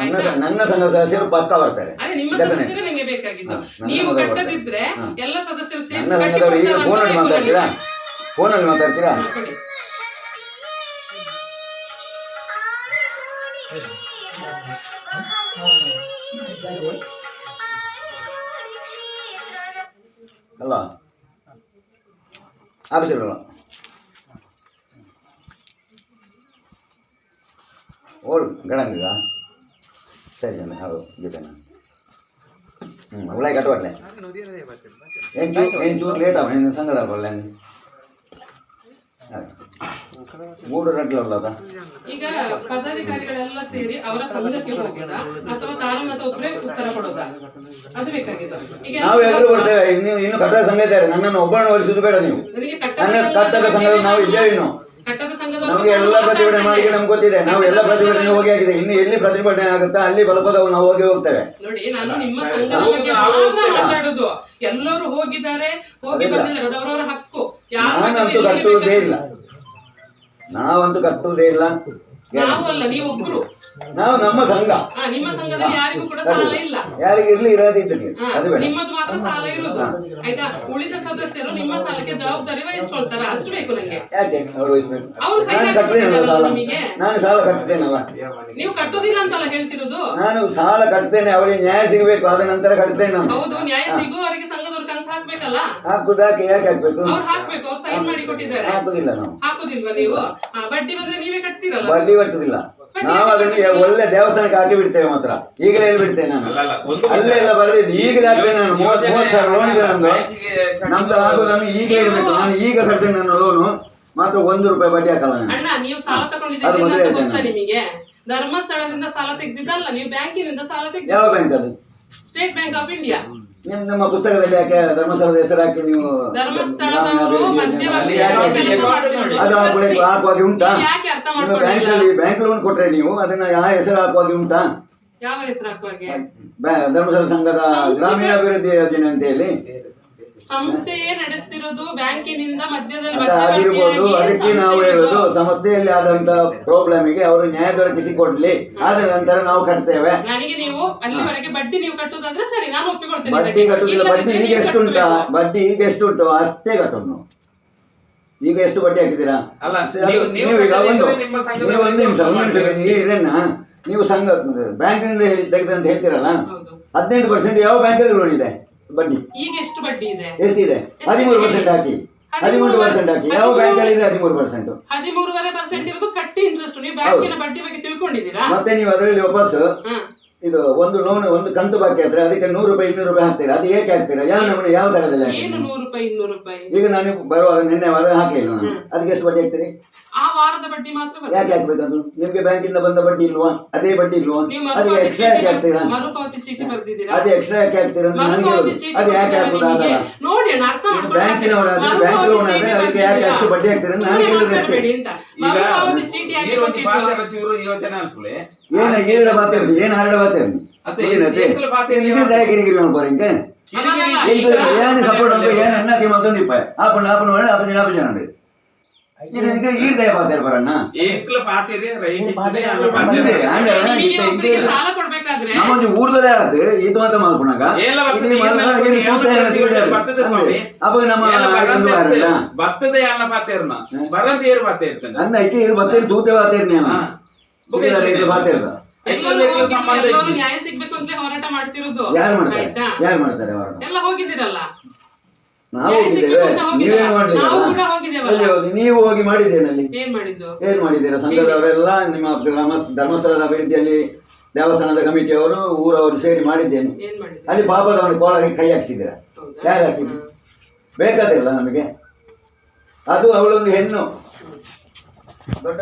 ನನ್ನ ಸಂಘ ಸದಸ್ಯರು ಪಕ್ಕ ಬರ್ತಾರೆ. ನಿಮ್ಮ ಸದಸ್ಯರು ನಿಮಗೆ ಬೇಕಾಗಿದ್ದು. ನೀವು ಕಟ್ಟದಿದ್ರೆ ಎಲ್ಲ ಸದಸ್ಯರು ಸೇರಿ ನನ್ನ ಸಂಘದವರು ಈಗ ಫೋನಲ್ಲಿ ಮಾತಾಡ್ತೀರಾ? ಫೋನಲ್ಲಿ ಮಾತಾಡ್ತೀರಾ? ಅಲ್ಲ ಆಫೀಸರ್ಗಳು ಓಡು ಗಡಂಗ ಸರಿ ಜನ ಹೌದು ಜೊತೆನ ಉಳ್ಳಾಯಿ ಕಟ್ಟಬಟ್ಲೆ ಏನು ಚೂರು ಲೇಟ್ ಆಗ ನಿನ್ನ ಸಂಘದ ಬರಲ್ಲ ಮೂರು ಗಂಟೆ ಅಲ್ಲದ ಈಗ ಪದಾಧಿಕಾರಿಗಳೆಲ್ಲ ಸೇರಿ ಅವರ ಸಂಘಕ್ಕೆ ಹೋಗೋದಾ ಅಥವಾ ತಾರನ್ನ ಒಬ್ಬರೇ ಉತ್ತರ ಕೊಡೋದಾ ಅದು ಬೇಕಾಗಿದೆ. ಈಗ ನಾವು ಎಲ್ಲರೂ ಕೊಡ್ತೇವೆ. ಇನ್ನು ಕಟ್ಟಡ ಸಂಘ ಇದ್ದಾರೆ, ನನ್ನನ್ನು ಒಬ್ಬರನ್ನು ಹೋಲಿಸುದು ಬೇಡ. ನೀವು ನನ್ನ ಕಟ್ಟಡ ಸಂಘದಲ್ಲಿ ನಾವು ಇದ್ದೇವೆ. ಇನ್ನು ನಮಗೆ ಎಲ್ಲ ಪ್ರತಿಭಟನೆ ಮಾಡಿ ನಮ್ಗೆ ಗೊತ್ತಿದೆ. ನಾವು ಎಲ್ಲ ಪ್ರತಿಭಟನೆ ಹೋಗಿ ಆಗಿದೆ. ಇನ್ನು ಎಲ್ಲಿ ಪ್ರತಿಭಟನೆ ಆಗುತ್ತಾ ಅಲ್ಲಿ ಬಲಪದವು ನಾವು ಹೋಗ್ತೇವೆ. ನೋಡಿ, ನಾನು ನಿಮ್ಮ ಸಂಘದ ಬಗ್ಗೆ ಮಾತ್ರ ಮಾತಾಡುದು. ಎಲ್ಲರೂ ಹೋಗಿದ್ದಾರೆ, ಹೋಗಿ ಬಂದಿದ್ದಾರೆ, ಅವರವರ ಹಕ್ಕು. ನಾನಂತೂ ಕಟ್ಟುವುದೇ ಇಲ್ಲ, ನಾವಂತೂ ಕಟ್ಟುವುದೇ ಇಲ್ಲ. ನಾವಲ್ಲ, ನೀವೊಬ್ರು. ನಾವು ನಮ್ಮ ಸಂಘ, ನಿಮ್ಮ ಸಂಘದಲ್ಲಿ ಯಾರಿಗೂ ಕೂಡ ಸಾಲ ಇಲ್ಲ. ಯಾರಿಗೆ ಇರ್ಲಿ ಇರೋದಿದ್ದಲ್ಲಿ ನಿಮ್ಮದು ಮಾತ್ರ ಸಾಲ ಇರುದು. ಆಯ್ತಾ? ಉಳಿದ ಸದಸ್ಯರು ನಿಮ್ಮ ಸಾಲಕ್ಕೆ ಜವಾಬ್ದಾರಿ ವಹಿಸ್ಕೊಳ್ತಾರೆ. ಅಷ್ಟು ಬೇಕು ನಂಗೆ. ಯಾಕೆ ಅವ್ರು ವಹಿಸ್ಬೇಕು? ಅವರು ನಿಮಗೆ ನಾನು ಸಾಲ ಕಟ್ತೇನಲ್ಲ. ನೀವು ಕಟ್ಟುದಿಲ್ಲ ಅಂತಲ್ಲ ಹೇಳ್ತಿರೋದು. ನಾನು ಸಾಲ ಕಟ್ತೇನೆ, ಅವರಿಗೆ ನ್ಯಾಯ ಸಿಗಬೇಕು, ಆದ ನಂತರ ಕಟ್ತೇನೆ ನಾನು. ಹೌದು, ನ್ಯಾಯ ಸಿಗುವವರೆಗೆ ಸಂಘದವ್ರ ಕಂತ ಹಾಕ್ಬೇಕಲ್ಲ. ಹಾಕುದಾಕೆ ಯಾಕೆ ಹಾಕ್ಬೇಕು? ಅವ್ರು ಹಾಕ್ಬೇಕು, ಅವ್ರು ಸೈನ್ ಮಾಡಿ ಕೊಟ್ಟಿದ್ದಾರೆ. ಹಾಕುದಿಲ್ಲ ನಾವು. ಹಾಕುದಿಲ್ವಾ ನೀವು? ಬಡ್ಡಿ ಬಂದ್ರೆ ನೀವೇ ಕಟ್ತೀರಲ್ಲ. ಬಡ್ಡಿ ಕಟ್ಟುದಿಲ್ಲ. ನಾವು ಅದನ್ನು ಒಳ್ಳೆ ದೇವಸ್ಥಾನಕ್ಕೆ ಹಾಕಿ ಬಿಡ್ತೇವೆ ಮಾತ್ರ. ಈಗಲೇ ಹೇಳ್ಬಿಡ್ತೇನೆ ನಾನು, ಅಲ್ಲೆಲ್ಲ ಬರೆದಿದ್ದು ಈಗಲೇ ಹಾಕ್ತೇನೆ ನಾನು. 30,000 ಲೋನ್ ಇದೆ ನಮ್ದು ಆಗೋದು. ನಾನು ಈಗ ಹೇಳ್ಬೇಕು, ನಾನು ಈಗ ಕಟ್ತೇನೆ ನನ್ನ ಲೋನು ಮಾತ್ರ. 1 ರೂಪಾಯಿ ಬಡ್ಡಿ ಹಾಕಲ್ಲ ನಾನು. ಅಣ್ಣ, ನೀವು ಸಾಲ ತಗೊಂಡಿದ್ದೀರಿ ಗೊತ್ತಾ ನಿಮಗೆ? ಧರ್ಮಸ್ಥಳದಿಂದ ಸಾಲ ತೆಗೆದಿದ್ದಲ್ಲ, ನೀವು ಬ್ಯಾಂಕಿನಿಂದ ಸಾಲ ತೆಗೆದ. ಯಾವ ಬ್ಯಾಂಕ್ ಅದು? State bank of India. ನಮ್ಮ ಪುಸ್ತಕದಲ್ಲಿ ಯಾಕೆ ಧರ್ಮಸ್ಥಳದ ಹೆಸರು ಹಾಕಿ ನೀವು? ಧರ್ಮಸ್ಥಳದವರು ಅದು ಹಾಕುವಾಗೆ ಉಂಟಾ? ಬ್ಯಾಂಕ್ ಲೋನ್ ಕೊಟ್ರೆ ನೀವು ಅದನ್ನ ಯಾವ ಹೆಸರು ಹಾಕುವಾಗೆ ಉಂಟಾ? ಯಾವ ಹೆಸರು ಹಾಕುವಾಗೆ? ಧರ್ಮಸ್ಥಳ ಸಂಘದ ಗ್ರಾಮೀಣಾಭಿವೃದ್ಧಿ ಯೋಜನೆ ಅಂತ ಹೇಳಿ ಸಂಸ್ಥೆಯೇ ನಡೆಸ್ತಿರೋದು. ಬ್ಯಾಂಕಿನಿಂದ ಮಧ್ಯದಲ್ಲಿ ಆಗಿರ್ಬೋದು. ಅದಕ್ಕೆ ನಾವು ಹೇಳುದು, ಸಂಸ್ಥೆಯಲ್ಲಿ ಆದಂತ ಪ್ರಾಬ್ಲಮಿಗೆ ಅವರು ನ್ಯಾಯ ದೊರಕಿಸಿಕೊಡ್ಲಿ, ಆದ ನಂತರ ನಾವು ಕಟ್ತೇವೆ. ನನಗೆ ನೀವು ಅಲ್ಲಿವರೆಗೆ ಬಡ್ಡಿ ನೀವು ಕಟ್ಟುದಂದ್ರೆ ಸರಿ, ನಾನು ಒಪ್ಪಿಕೊಳ್ತೇನೆ. ಬಡ್ಡಿ ಕಟ್ಟುದಿಲ್ಲ. ಬಡ್ಡಿ ಈಗ ಎಷ್ಟುಂಟಾ? ಬಡ್ಡಿ ಈಗ ಎಷ್ಟುಂಟು ಅಷ್ಟೇ ಕಟ್ಟೋದು ನಾವು. ಈಗ ಎಷ್ಟು ಬಡ್ಡಿ ಹಾಕಿದ್ದೀರಾ? ನೀವು ಸಂಘ ಬ್ಯಾಂಕಿನಿಂದ ತೆಗೆದಂತ ಹೇಳ್ತೀರಲ್ಲ, 18% ಯಾವ ಬ್ಯಾಂಕಲ್ಲಿ ಲೋನ್ ಇದೆ ಬಡ್ಡಿ? ಈಗ ಎಷ್ಟು ಬಡ್ಡಿ ಇದೆ? ಎಷ್ಟಿದೆ? 13% ಹಾಕಿ. 13% ಹಾಕಿ. ಯಾವ ಬ್ಯಾಂಕಲ್ಲಿ ಇದೆ 13%? 13.5% ಇರೋದು ಕಟ್ಟಿ ಇಂಟ್ರೆಸ್ಟ್. ನೀವು ಬ್ಯಾಂಕಿನ ಬಡ್ಡಿ ಬಗ್ಗೆ ತಿಳ್ಕೊಂಡಿದ್ದೀರಾ? ಮತ್ತೆ ನೀವು ಅದರಲ್ಲಿ ವಾಪಸ್ ಇದು ಒಂದು ಲೋನ್ ಒಂದು ಕಂತು ಬಾಕಿ ಆದ್ರೆ ಅದಕ್ಕೆ 100 ರೂಪಾಯಿ 200 ರೂಪಾಯಿ ಹಾಕ್ತೀರಾ. ಅದು ಏಕೆ ಹಾಕ್ತೀರಾ? ಯಾವ ನಮೂನೆ ಯಾವ ತರದಲ್ಲಿ? ಏನು 100 ರೂಪಾಯಿ 200 ರೂಪಾಯಿ? ಈಗ ನಾನು ಬರುವಾಗ ನಿನ್ನೆ ವಾರ ಹಾಕ್ಲಿಲ್ಲ ನಾನು. ಅದಕ್ಕೆ ಎಷ್ಟು ಬಡ್ಡಿ ಹಾಕ್ತೀರಿ? ಆ ವಾರದ ಬಡ್ಡಿ ಮಾತ್ರ. ಯಾಕೆ ಹಾಕ್ಬೇಕು? ಅದು ನಿಮ್ಗೆ ಬ್ಯಾಂಕಿಂದ ಬಂದ ಬಡ್ಡಿ ಇಲ್ವಾ? ಅದೇ ಬಡ್ಡಿ ಇಲ್ವಾ? ಅದಕ್ಕೆ ಎಕ್ಸ್ಟ್ರಾ ಯಾಕೆ ಹಾಕ್ತೀರಾ? ಮರುಪಾವತಿ ಚೀಟಿ ಬರ್ದಿದ್ದೀರಾ? ಅದೇ ಎಕ್ಸ್ಟ್ರಾ ಯಾಕೆ ಹಾಕ್ತೀರಾ ಅಂತ ನನಗೆ ಅದು ಯಾಕೆ ಹಾಕುದಾಗಲ್ಲ? ನೋಡಿ, ಅರ್ಥ ಮಾಡ್ಕೊಳ್ಳಿ. ಬ್ಯಾಂಕಿನವರಾದ್ರೆ ಬ್ಯಾಂಕ್ ಲೋನ್ ಆದ್ರೆ ಅದಕ್ಕೆ ಯಾಕೆ ಅಷ್ಟು ಬಡ್ಡಿ ಹಾಕ್ತೀರಾ ಅಂತ ನಾನು ಕೇಳಿದ್ರೆ ಏನ ಏಳ ಬಾತೇರಿ ಏನ್ ಹರಡ ಬಾತೇರಿ ಏನತೆ ಇದು ದಾಯಗಿರಿಗಿರಿ ಮಾಡ್ಬೋರಿಂಗೆ ಏನು ಸಪೋರ್ಟ್ ಅಂತ ಏನು ಎನ್ನತಿ ಮತ್ತೊಂದು ಇಪ್ಪ ಆಪಣ ಆಪಣ ಮಾಡಿ ಆಪಣ ಆಪಣ ಜನ ಇದಕ್ಕೆ ಈ ದಯ ಬಾತೇರಿ ಬರಣ್ಣ ಏಕಲ ಪಾತಿರಿ ರೈಟ್ ನಮ್ಮೊಂದು ಊರ್ದದೇ ಆಗುತ್ತೆ ಇದು ಅಂತ ಮಾಡ್ಕೊಂಡಾಗ ಏನು ತೂತ ಅವಾಗ ನಮ್ಮ ಭತ್ತದ ಅನ್ನ ಪಾತೇರ್ನ ಬರಂತ ಏರು ಪಾತೇರ್ತಾನೆ ಅನ್ನ ಐಕೆ ಇರು ಬತ್ತೇರಿ ತೂತೆ ಬಾತೇರಿ ನೀನು ಬಾತೇರ್ದ ನ್ಯಾಯ ಸಿಗ್ಬೇಕು ಅಂತ ಹೋರಾಟ ಮಾಡ್ತಿರೋದು. ಯಾರು ಮಾಡ್ತಾರೆ ಹೋರಾಟ? ಎಲ್ಲ ಹೋಗಿದ್ದೀರಲ್ಲ. ನಾವು ಹೋಗಿದ್ದೇವೆ. ನೀವು ಹೋಗಿ ಮಾಡಿದ್ದೇನಲ್ಲಿ ಏನ್ ಮಾಡಿದ್ದು? ಏನ್ ಮಾಡಿದ್ದೀರಾ? ಸಂಘದವರೆಲ್ಲ ನಿಮ್ಮ ಧರ್ಮಸ್ಥಳದ ಅಭಿವೃದ್ಧಿಯಲ್ಲಿ ದೇವಸ್ಥಾನದ ಕಮಿಟಿಯವರು ಊರವರು ಸೇರಿ ಮಾಡಿದ್ದೇನೆ. ಅಲ್ಲಿ ಪಾಪದವನು ಕೋಳಗೆ ಕೈ ಹಾಕ್ಸಿದ್ದೀರಾ? ಯಾರು ಹಾಕಿದ್ರು? ಬೇಕಾದಿಲ್ಲ ನಮಗೆ. ಅದು ಅವಳೊಂದು ಹೆಣ್ಣು ದೊಡ್ಡ